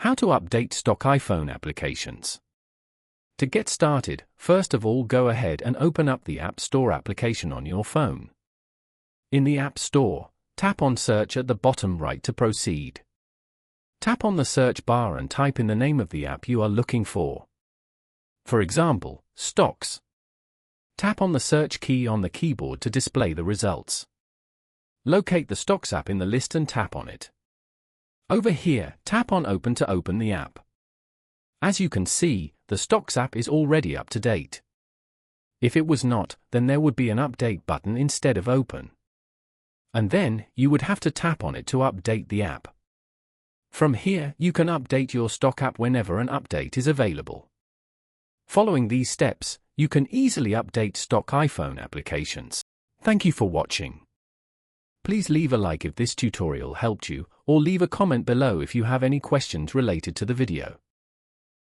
How to update stock iPhone applications. To get started, first of all go ahead and open up the App Store application on your phone. In the App Store, tap on Search at the bottom right to proceed. Tap on the search bar and type in the name of the app you are looking for. For example, stocks. Tap on the search key on the keyboard to display the results. Locate the Stocks app in the list and tap on it. Over here, tap on Open to open the app. As you can see, the Stocks app is already up to date. If it was not, then there would be an Update button instead of Open. And then, you would have to tap on it to update the app. From here, you can update your stock app whenever an update is available. Following these steps, you can easily update stock iPhone applications. Thank you for watching. Please leave a like if this tutorial helped you, or leave a comment below if you have any questions related to the video.